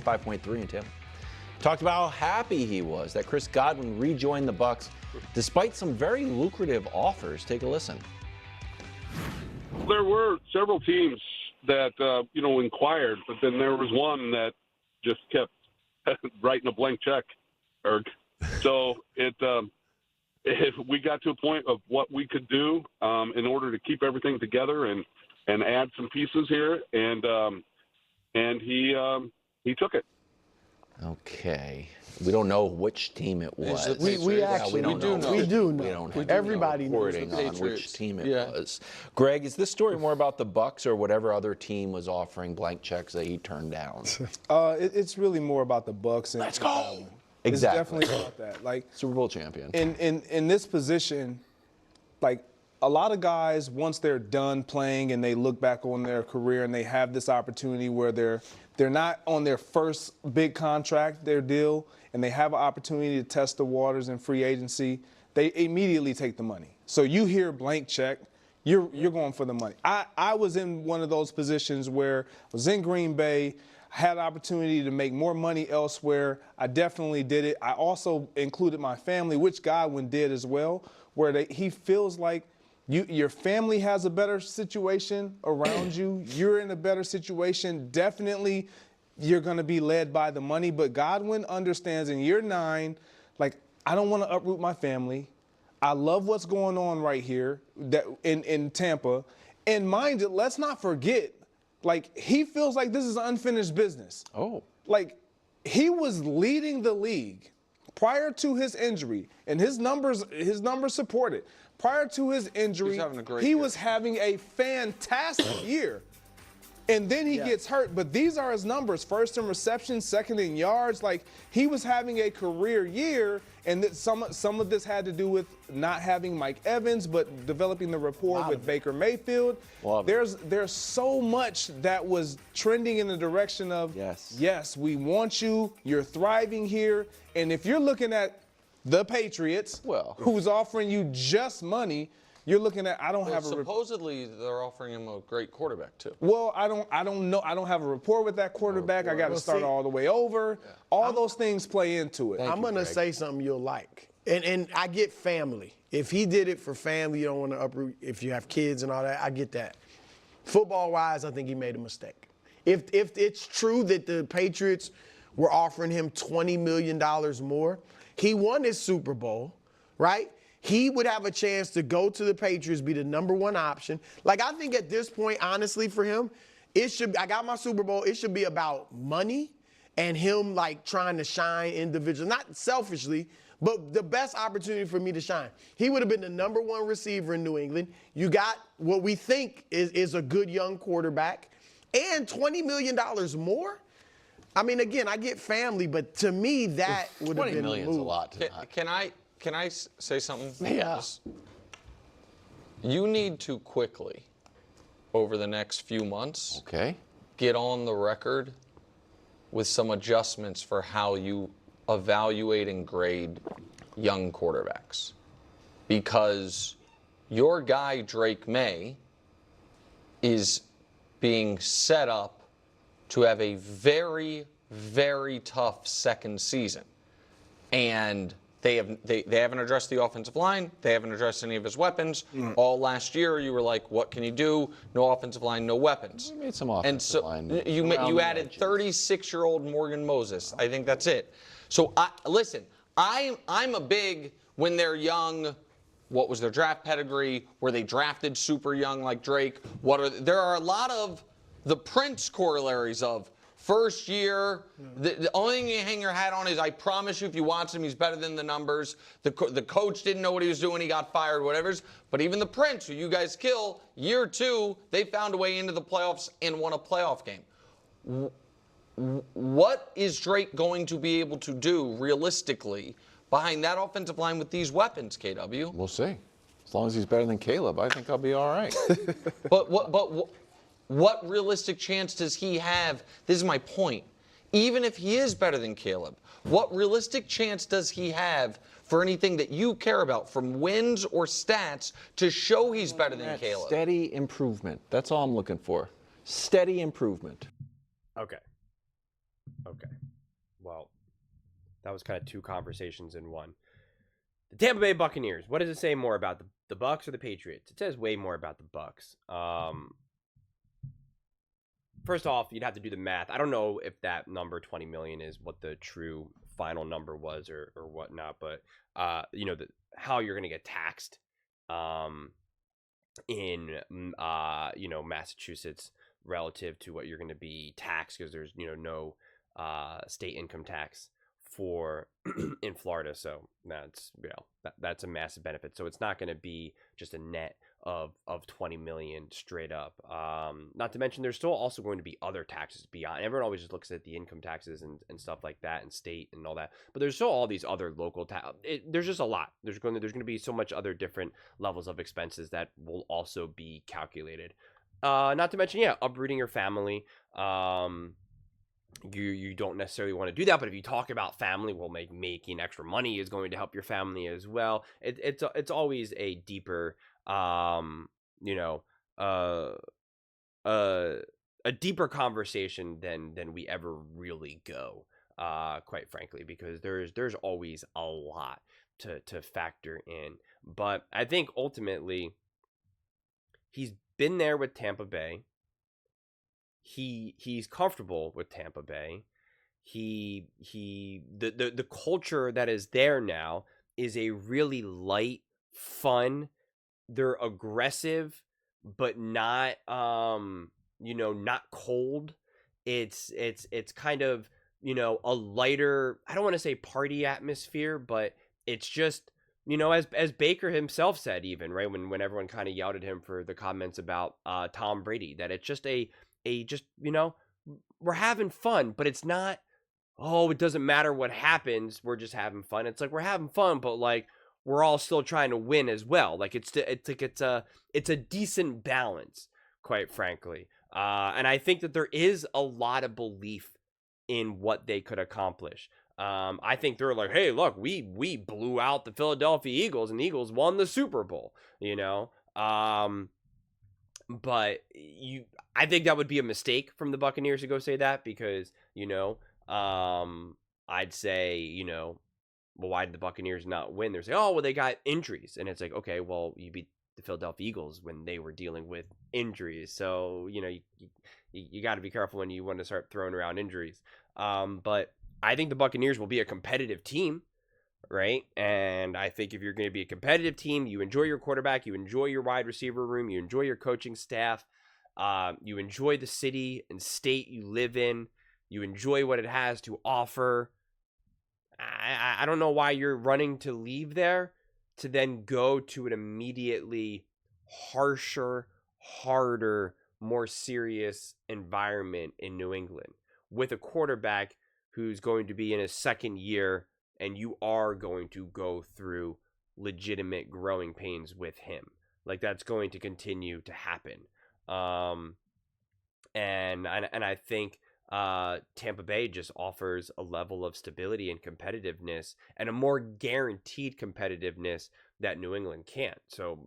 95.3 in Tampa. Talked about how happy he was that Chris Godwin rejoined the Bucs despite some very lucrative offers. Take a listen. There were several teams that, inquired, but then there was one that just kept writing a blank check. So we got to a point of what we could do in order to keep everything together and add some pieces here, and he took it. Okay. We don't know which team it was. We actually do know. We do know. We don't have Everybody knows reporting on which team it was. Greg, is this story more about the Bucs or whatever other team was offering blank checks that he turned down? It's really more about the Bucs. And Let's go. It's Exactly. definitely about that. Like Super Bowl champion. In this position, like a lot of guys, once they're done playing and they look back on their career and they have this opportunity where they're not on their first big contract, their deal, and they have an opportunity to test the waters in free agency, they immediately take the money. So you hear blank check, you're going for the money. I was in one of those positions where I was in Green Bay, had an opportunity to make more money elsewhere. I definitely did it. I also included my family, which Godwin did as well, where he feels like your family has a better situation around you. You're in a better situation. Definitely, you're going to be led by the money. But Godwin understands in year 9, like, I don't want to uproot my family. I love what's going on right here in Tampa. And mind you, let's not forget, like, he feels like this is unfinished business. Oh. Like, he was leading the league prior to his injury, and his numbers support it. Prior to his injury, he was having a fantastic year. And then he gets hurt. But these are his numbers. First in receptions, second in yards. Like, he was having a career year, and some of this had to do with not having Mike Evans, but developing the rapport with Baker Mayfield. There's so much that was trending in the direction of, yes, we want you. You're thriving here. And if you're looking at the Patriots, who's offering you just money, you're looking at, supposedly they're offering him a great quarterback too. Well, I don't know. I don't have a rapport with that quarterback. I got to start all the way over. All those things play into it. I'm going to say something you'll like. And I get family. If he did it for family, you don't want to uproot, if you have kids and all that, I get that. Football-wise, I think he made a mistake. If it's true that the Patriots were offering him $20 million more, he won his Super Bowl, right? He would have a chance to go to the Patriots, be the #1 option. Like, I think at this point, honestly, for him, I got my Super Bowl. It should be about money and him, like, trying to shine individually. Not selfishly, but the best opportunity for me to shine. He would have been the #1 receiver in New England. You got what we think is a good young quarterback. And $20 million more? I mean, again, I get family, but to me, that would have been $20 million is a lot to not. Can I say something? Yeah. You need to quickly, over the next few months, get on the record with some adjustments for how you evaluate and grade young quarterbacks. Because your guy, Drake May, is being set up to have a very, very tough second season. And they haven't addressed the offensive line. They haven't addressed any of his weapons. All last year, you were like, what can you do? No offensive line, no weapons. We made some offensive line. You added 36-year-old Morgan Moses. I think that's it. So, listen, I'm a big, when they're young, what was their draft pedigree? Were they drafted super young like Drake? There are a lot of the Prince corollaries of first year. The only thing you hang your hat on is, I promise you, if you watch him, he's better than the numbers. The coach didn't know what he was doing. He got fired, whatever. But even the Prince, who you guys kill, year 2, they found a way into the playoffs and won a playoff game. What is Drake going to be able to do realistically behind that offensive line with these weapons, KW? We'll see. As long as he's better than Caleb, I think I'll be all right. But what realistic chance does he have? This is my point. Even if he is better than Caleb, what realistic chance does he have for anything that you care about, from wins or stats, to show he's better than Caleb? Steady improvement. That's all I'm looking for. Steady improvement. Okay. Okay. Well, that was kind of two conversations in one. The Tampa Bay Buccaneers. What does it say more about the Bucs or the Patriots? It says way more about the Bucs. First off, you'd have to do the math. I don't know if that number 20 million is what the true final number was or whatnot, but how you're going to get taxed in Massachusetts relative to what you're going to be taxed, because there's no state income tax for in Florida, so that's a massive benefit. So it's not going to be just a net of 20 million straight up. Not to mention there's still also going to be other taxes beyond. Everyone always just looks at the income taxes and stuff like that, and state and all that, but there's still all these other local there's just a lot. There's going to be so much other different levels of expenses that will also be calculated. Not to mention, uprooting your family. You don't necessarily want to do that, but if you talk about family, well, making extra money is going to help your family as well. It's always a deeper a deeper conversation than we ever really go, quite frankly, because there's always a lot to factor in. But I think ultimately he's been there with Tampa Bay. He's comfortable with Tampa Bay. The culture that is there now is a really light, fun. They're aggressive, but not not cold. It's kind of a lighter. I don't want to say party atmosphere, but it's just as Baker himself said, even right when everyone kind of yelled at him for the comments about Tom Brady, that it's just we're having fun, but it's not, it doesn't matter what happens, we're just having fun. It's like we're having fun, but like we're all still trying to win as well. Like it's a decent balance, quite frankly. And I think that there is a lot of belief in what they could accomplish. I think they're like, hey, look, we blew out the Philadelphia Eagles, and the Eagles won the Super Bowl, But I think that would be a mistake from the Buccaneers to go say that, because, I'd say, well, why did the Buccaneers not win? They're saying, oh, well, they got injuries. And it's like, okay, well, you beat the Philadelphia Eagles when they were dealing with injuries. So, you got to be careful when you want to start throwing around injuries. But I think the Buccaneers will be a competitive team. Right. And I think if you're going to be a competitive team, you enjoy your quarterback, you enjoy your wide receiver room, you enjoy your coaching staff, you enjoy the city and state you live in, you enjoy what it has to offer. I don't know why you're running to leave there to then go to an immediately harsher, harder, more serious environment in New England with a quarterback who's going to be in his second year, and you are going to go through legitimate growing pains with him. Like, that's going to continue to happen. And I think Tampa Bay just offers a level of stability and competitiveness, and a more guaranteed competitiveness that New England can't. So,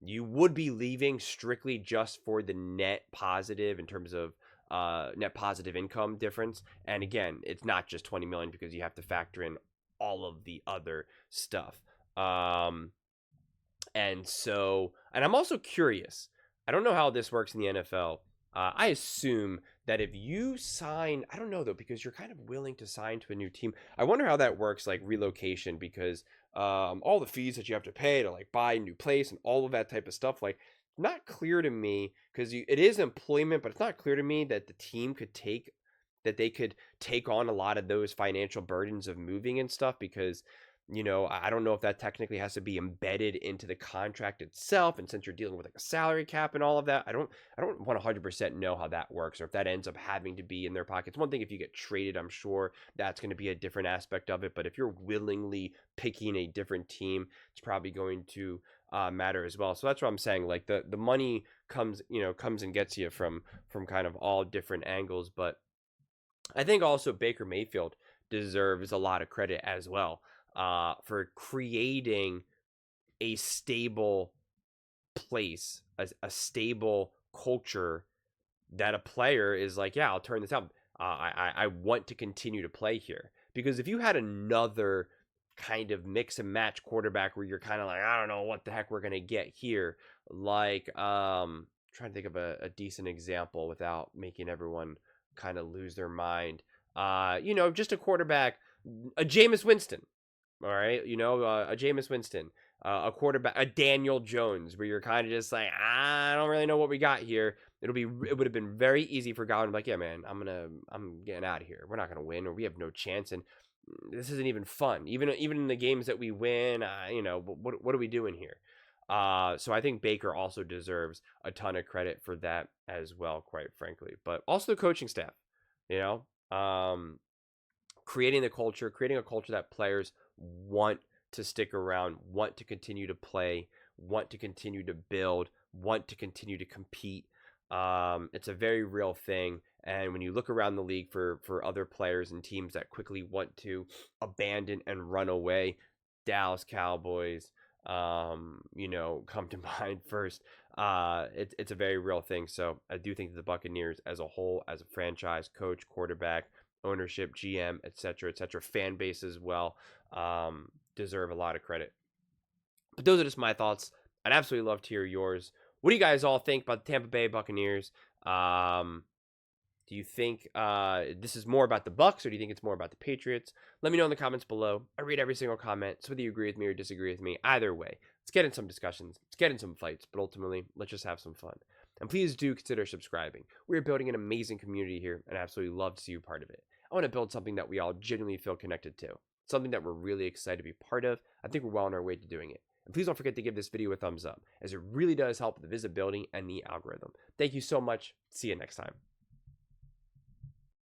you would be leaving strictly just for the net positive in terms of net positive income difference. And again, it's not just 20 million, because you have to factor in all of the other stuff. And I'm also curious. I don't know how this works in the NFL. I assume that if you sign, I don't know though, because you're kind of willing to sign to a new team. I wonder how that works, like relocation, because all the fees that you have to pay to like buy a new place and all of that type of stuff, like, not clear to me, because it is employment, but it's not clear to me that the team could take on a lot of those financial burdens of moving and stuff, because I don't know if that technically has to be embedded into the contract itself, and since you're dealing with like a salary cap and all of that, I don't 100% know how that works, or if that ends up having to be in their pockets. One thing, if you get traded, I'm sure that's going to be a different aspect of it, but if you're willingly picking a different team, it's probably going to matter as well. So that's what I'm saying, like the money comes and gets you from kind of all different angles. But I think also Baker Mayfield deserves a lot of credit as well, for creating a stable place, a stable culture, that a player is like, yeah, I'll turn this out. I want to continue to play here. Because if you had another kind of mix and match quarterback where you're kind of like, I don't know what the heck we're going to get here, like trying to think of a decent example without making everyone kind of lose their mind. Just a quarterback, a Jameis Winston, all right, a Jameis Winston, a quarterback, a Daniel Jones, where you're kind of just like, I don't really know what we got here. It would have been very easy for Godwin to be like, yeah, man, I'm getting out of here. We're not gonna win, or we have no chance, and this isn't even fun. Even in the games that we win, what are we doing here? So I think Baker also deserves a ton of credit for that as well, quite frankly. But also the coaching staff, creating a culture that players want to stick around, want to continue to play, want to continue to build, want to continue to compete. It's a very real thing. And when you look around the league for other players and teams that quickly want to abandon and run away, Dallas Cowboys, come to mind first. It's a very real thing. So I do think that the Buccaneers as a whole, as a franchise, coach, quarterback, ownership, GM, etc., fan base as well, deserve a lot of credit. But those are just my thoughts. I'd absolutely love to hear yours. What do you guys all think about the Tampa Bay Buccaneers? Do you think this is more about the Bucs, or do you think it's more about the Patriots? Let me know in the comments below. I read every single comment, so whether you agree with me or disagree with me, either way, let's get in some discussions, let's get in some fights, but ultimately, let's just have some fun. And please do consider subscribing. We're building an amazing community here, and I absolutely love to see you part of it. I want to build something that we all genuinely feel connected to, something that we're really excited to be part of. I think we're well on our way to doing it. And please don't forget to give this video a thumbs up, as it really does help the visibility and the algorithm. Thank you so much. See you next time.